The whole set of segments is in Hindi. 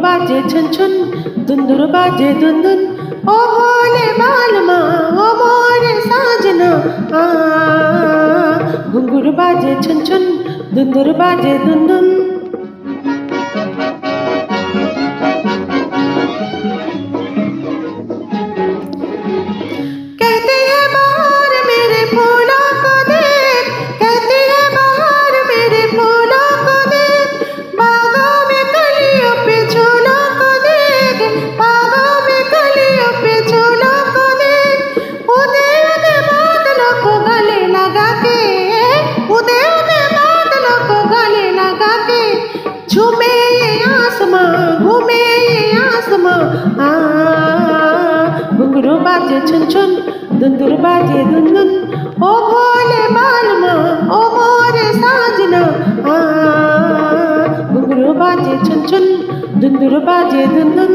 बाजे छन छन दुंदुर बाजे दुन दुन ओ भोले बालमा ओ मोरे साजना घुंघरू बाजे छन छन दुंदुर बाजे दुन दुन। कहते हैं बाहर मेरे फूलों को देख, कहते हैं बाहर मेरे फूलों को देख, बागों में कलियों पे झूलों को देख, बागों में कलियों पे झूलों को देख। उदय उदय बादलों को गले लगा के, उदय उदय बादलों को गले लगा के, झूमे ये आसमां घूमे ये आसमां घुंघरू बाजे छन छन दुंदुर बाजे दुन दुन ओ भोले बालमा ओ मोरे साजना घुंघरू बाजे छन छन दुंदुर बाजे दुन दुन।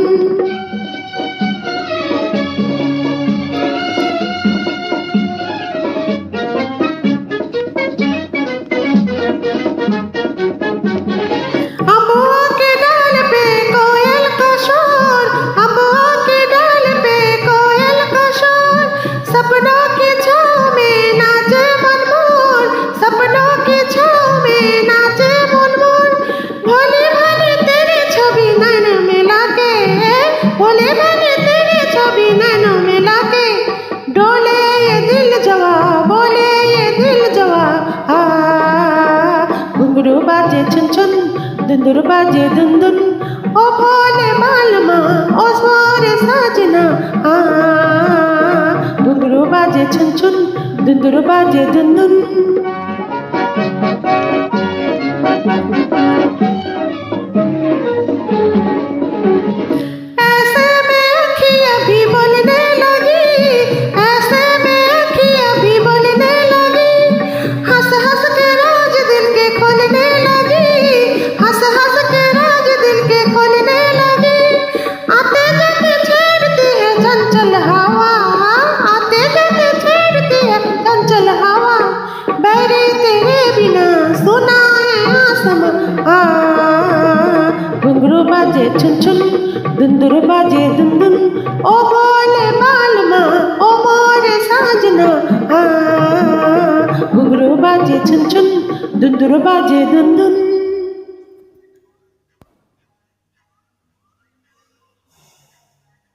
सपनों की छाँव में नाचे मनमोर, सपनों की छाँव में नाचे मनमोर। भोले भाले तेरी छवि नैनों में लाके, भोले भाले तेरी छवि नैनों में लाके, डोले ये दिल जवा बोले ये दिल जवा घुंघरू बाजे छन छन दुंदुर बाजे दुन दुन ओ भोले बालमा ओ मोरे साजना घुंघरू बाजे छन छन दुंदुर बाजे दुन दुन। ऐसे में अखियाँ भी बोलने लगी, ऐसे में अखियाँ भी बोलने लगी, हंस हंस के राज दिल के खोलने लगी, हंस हंस के राज दिल के खोलने लगी। आते जाते छेड़ती है चंचल हवा, आते जाते छेड़ती है चंचल हवा, बैरी तेरे बिना सुना है आसमां घुंघरू बाजे छन छन दुंदुर बाजे दुन दुन ओ भोले बालमा ओ मोरे साजना घुंघरू बाजे छन छन दुंदुर बाजे दुन दुन।